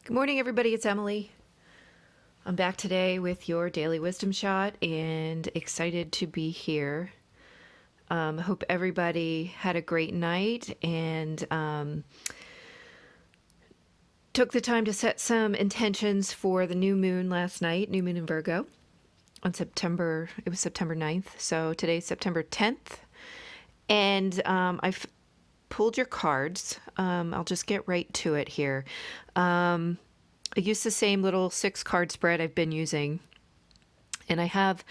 Good morning, everybody. It's Emily. I'm back today with your daily wisdom shot and excited to be here. Hope everybody had a great night and took the time to set some intentions for the new moon last night, new moon in Virgo on it was September 9th. So today's September 10th. And I've pulled your cards. I'll just get right to it here. I use the same little 6 card spread I've been using, and I have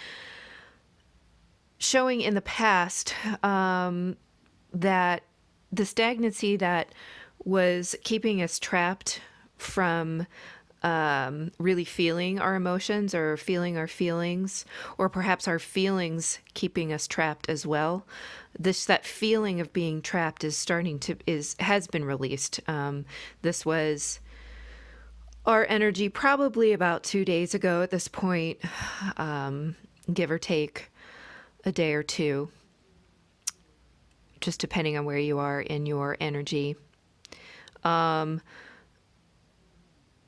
showing in the past that the stagnancy that was keeping us trapped from really feeling our emotions or feeling our feelings, or perhaps our feelings keeping us trapped as well. That feeling of being trapped has been released. This was our energy probably about 2 days ago at this point, give or take a day or two, just depending on where you are in your energy.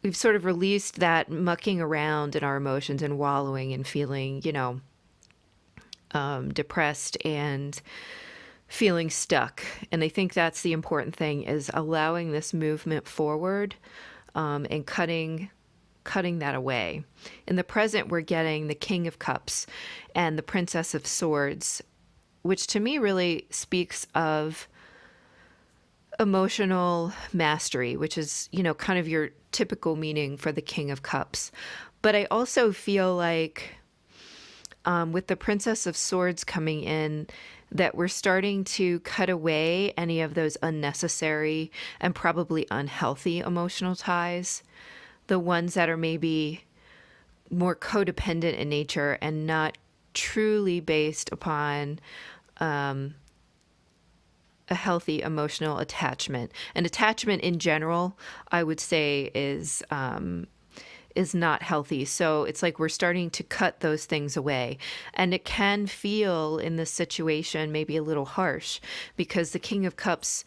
We've sort of released that mucking around in our emotions and wallowing and feeling, depressed and feeling stuck. And I think that's the important thing, is allowing this movement forward and cutting that away. In the present, we're getting the King of Cups and the Princess of Swords, which to me really speaks of emotional mastery, which is, kind of your typical meaning for the King of Cups. But I also feel like with the Princess of Swords coming in, that we're starting to cut away any of those unnecessary and probably unhealthy emotional ties, the ones that are maybe more codependent in nature and not truly based upon a healthy emotional attachment. And attachment in general, I would say, is not healthy. So it's like we're starting to cut those things away. And it can feel in this situation maybe a little harsh, because the King of Cups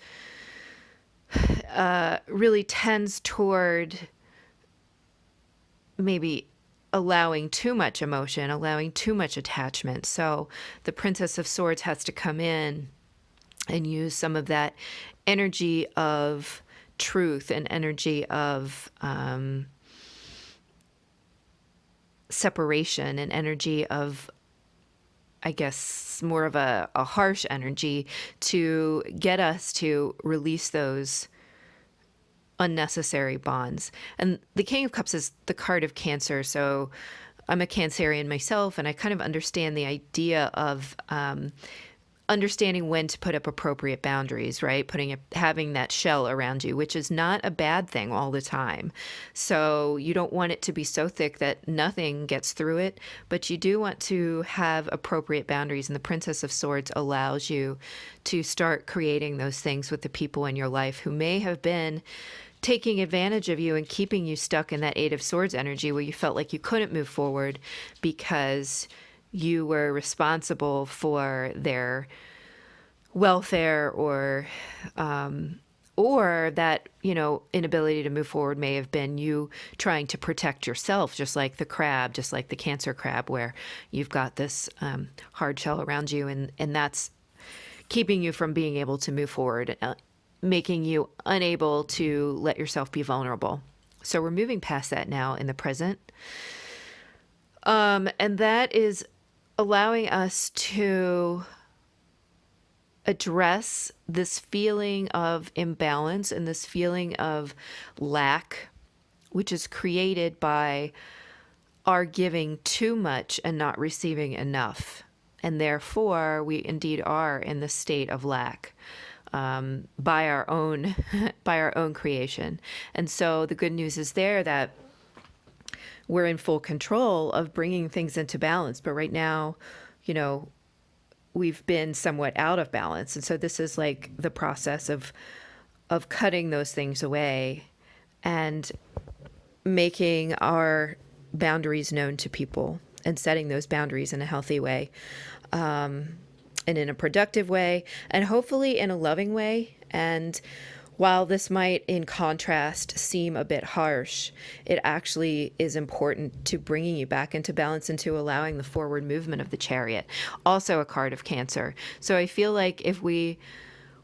really tends toward maybe allowing too much emotion, allowing too much attachment. So the Princess of Swords has to come in and use some of that energy of truth and energy of separation and energy of, I guess, more of a harsh energy to get us to release those unnecessary bonds. And the King of Cups is the card of Cancer. So I'm a Cancerian myself, and I kind of understand the idea of understanding when to put up appropriate boundaries, right? Having that shell around you, which is not a bad thing all the time. So you don't want it to be so thick that nothing gets through it, but you do want to have appropriate boundaries. And the Princess of Swords allows you to start creating those things with the people in your life who may have been taking advantage of you and keeping you stuck in that Eight of Swords energy, where you felt like you couldn't move forward because you were responsible for their welfare, or that, inability to move forward may have been you trying to protect yourself, just like the crab, just like the Cancer crab, where you've got this hard shell around you, and that's keeping you from being able to move forward, making you unable to let yourself be vulnerable. So we're moving past that now in the present. And that is allowing us to address this feeling of imbalance and this feeling of lack, which is created by our giving too much and not receiving enough. And therefore, we indeed are in the state of lack by our own creation. And so the good news is that we're in full control of bringing things into balance. But right now, we've been somewhat out of balance. And so this is like the process of cutting those things away and making our boundaries known to people and setting those boundaries in a healthy way, and in a productive way, and hopefully in a loving way. And while this might, in contrast, seem a bit harsh, it actually is important to bringing you back into balance and to allowing the forward movement of the Chariot. Also a card of Cancer. So I feel like if we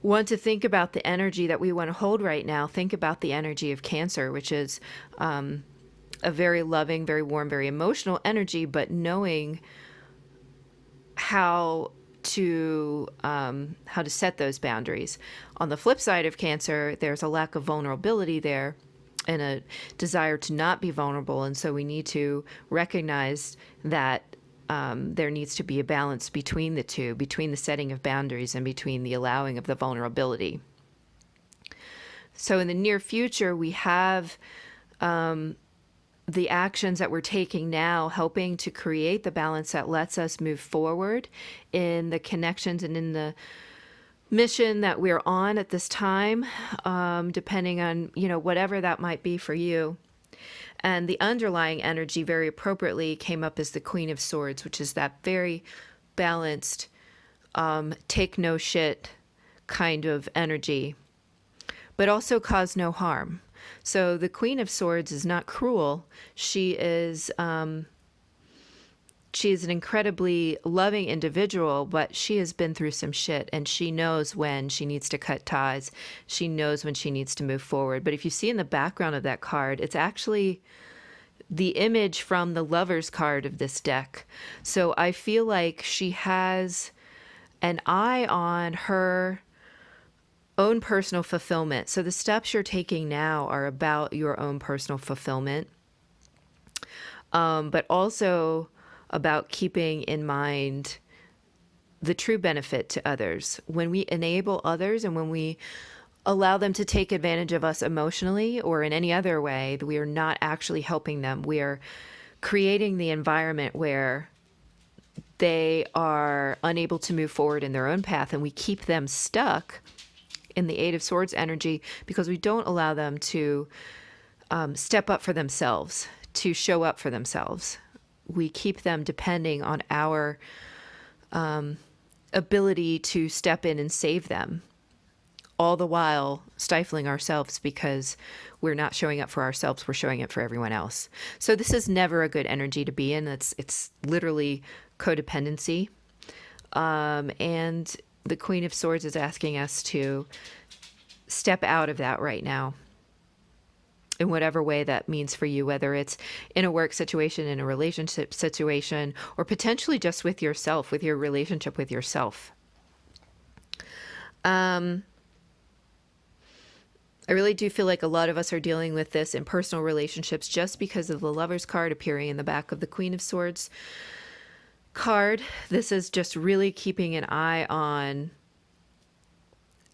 want to think about the energy that we want to hold right now, think about the energy of Cancer, which is a very loving, very warm, very emotional energy, but knowing how to set those boundaries. On the flip side of Cancer, there's a lack of vulnerability there and a desire to not be vulnerable, and so we need to recognize that there needs to be a balance between the two, between the setting of boundaries and between the allowing of the vulnerability. So in the near future, we have the actions that we're taking now helping to create the balance that lets us move forward in the connections and in the mission that we're on at this time, depending on, whatever that might be for you. And the underlying energy very appropriately came up as the Queen of Swords, which is that very balanced, take no shit kind of energy, but also cause no harm. So the Queen of Swords is not cruel. She is an incredibly loving individual, but she has been through some shit, and she knows when she needs to cut ties. She knows when she needs to move forward. But if you see in the background of that card, it's actually the image from the Lover's card of this deck. So I feel like she has an eye on her own personal fulfillment. So the steps you're taking now are about your own personal fulfillment, but also about keeping in mind the true benefit to others. When we enable others and when we allow them to take advantage of us emotionally or in any other way, we are not actually helping them. We are creating the environment where they are unable to move forward in their own path, and we keep them stuck in the Eight of Swords energy because we don't allow them to step up for themselves, to show up for themselves. We keep them depending on our ability to step in and save them, all the while stifling ourselves because we're not showing up for ourselves, we're showing up for everyone else. So this is never a good energy to be in. It's literally codependency. And the Queen of Swords is asking us to step out of that right now in whatever way that means for you, whether it's in a work situation, in a relationship situation, or potentially just with yourself, with your relationship with yourself. I really do feel like a lot of us are dealing with this in personal relationships just because of the Lover's card appearing in the back of the Queen of Swords card. This is just really keeping an eye on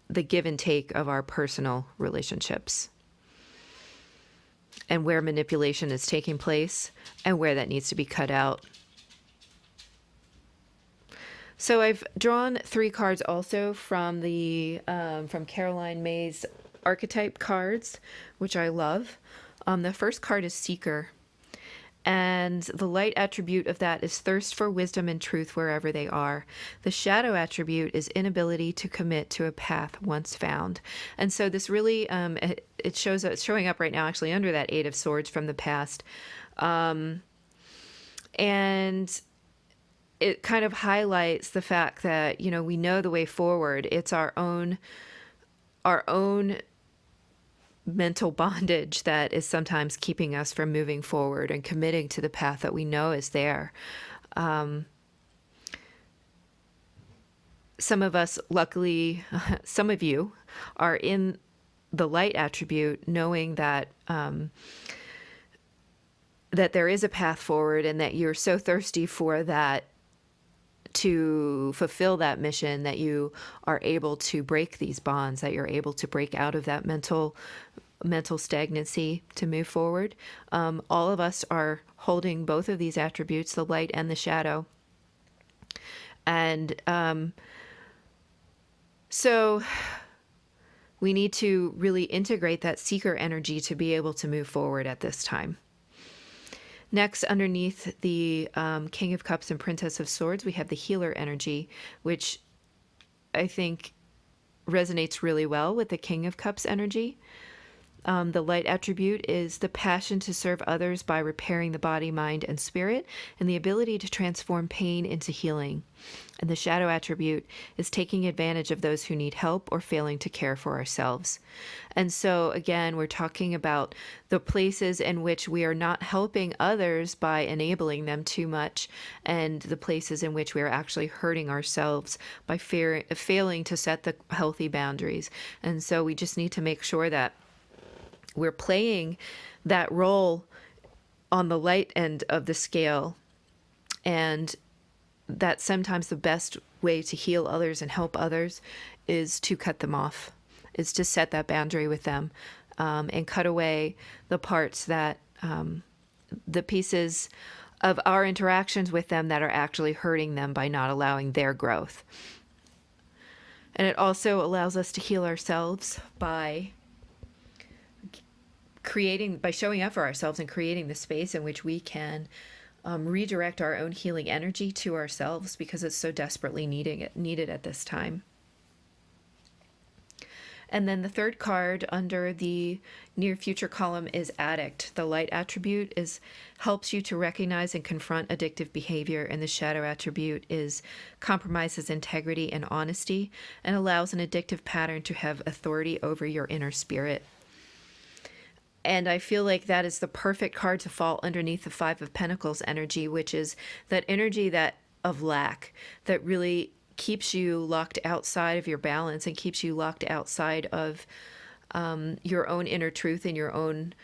the give and take of our personal relationships and where manipulation is taking place and where that needs to be cut out. So I've drawn 3 cards also from the from Caroline May's archetype cards, which I love. The first card is Seeker. And the light attribute of that is thirst for wisdom and truth wherever they are. The shadow attribute is inability to commit to a path once found. And so this really, it's showing up right now actually under that Eight of Swords from the past. And it kind of highlights the fact that, we know the way forward. It's our own mental bondage that is sometimes keeping us from moving forward and committing to the path that we know is there. Some of us, luckily, some of you are in the light attribute, knowing that that there is a path forward and that you're so thirsty for that, to fulfill that mission, that you are able to break these bonds, that you're able to break out of that mental stagnancy to move forward. All of us are holding both of these attributes, the light and the shadow. And so we need to really integrate that seeker energy to be able to move forward at this time. Next, underneath the King of Cups and Princess of Swords, we have the healer energy, which I think resonates really well with the King of Cups energy. The light attribute is the passion to serve others by repairing the body, mind, and spirit, and the ability to transform pain into healing. And the shadow attribute is taking advantage of those who need help or failing to care for ourselves. And so, again, we're talking about the places in which we are not helping others by enabling them too much, and the places in which we are actually hurting ourselves by failing to set the healthy boundaries. And so we just need to make sure that we're playing that role on the light end of the scale, and that sometimes the best way to heal others and help others is to cut them off, is to set that boundary with them, and cut away the parts that, the pieces of our interactions with them that are actually hurting them by not allowing their growth. And it also allows us to heal ourselves by showing up for ourselves and creating the space in which we can redirect our own healing energy to ourselves, because it's so desperately needed at this time. And then the third card under the near future column is addict. The light attribute helps you to recognize and confront addictive behavior, and the shadow attribute compromises integrity and honesty and allows an addictive pattern to have authority over your inner spirit. And I feel like that is the perfect card to fall underneath the Five of Pentacles energy, which is that energy of lack that really keeps you locked outside of your balance and keeps you locked outside of your own inner truth and your own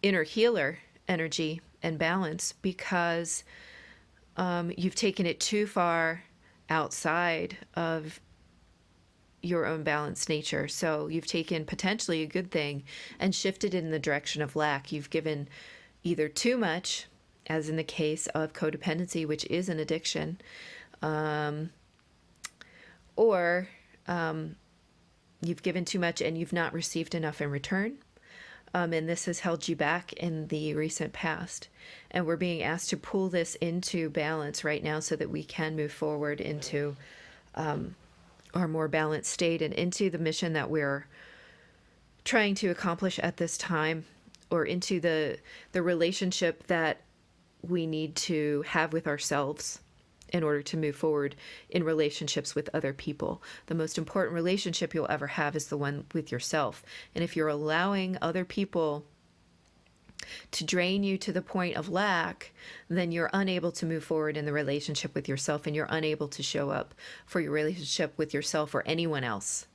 inner healer energy and balance, because you've taken it too far outside of your own balanced nature. So you've taken potentially a good thing and shifted it in the direction of lack. You've given either too much, as in the case of codependency, which is an addiction, or you've given too much and you've not received enough in return. And this has held you back in the recent past. And we're being asked to pull this into balance right now so that we can move forward into our more balanced state and into the mission that we're trying to accomplish at this time, or into the relationship that we need to have with ourselves in order to move forward in relationships with other people. The most important relationship you'll ever have is the one with yourself. And if you're allowing other people to drain you to the point of lack, then you're unable to move forward in the relationship with yourself, and you're unable to show up for your relationship with yourself or anyone else.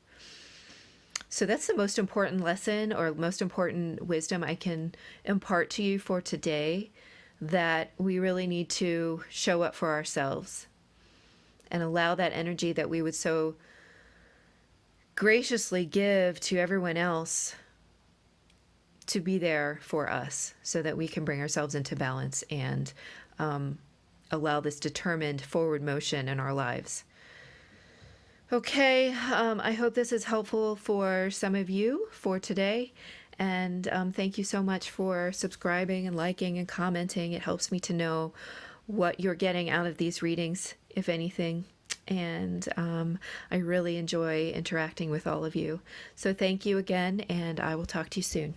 So that's the most important lesson, or most important wisdom I can impart to you for today, that we really need to show up for ourselves and allow that energy that we would so graciously give to everyone else to be there for us, so that we can bring ourselves into balance and allow this determined forward motion in our lives. Okay, I hope this is helpful for some of you for today. And thank you so much for subscribing and liking and commenting. It helps me to know what you're getting out of these readings, if anything. And I really enjoy interacting with all of you. So thank you again, and I will talk to you soon.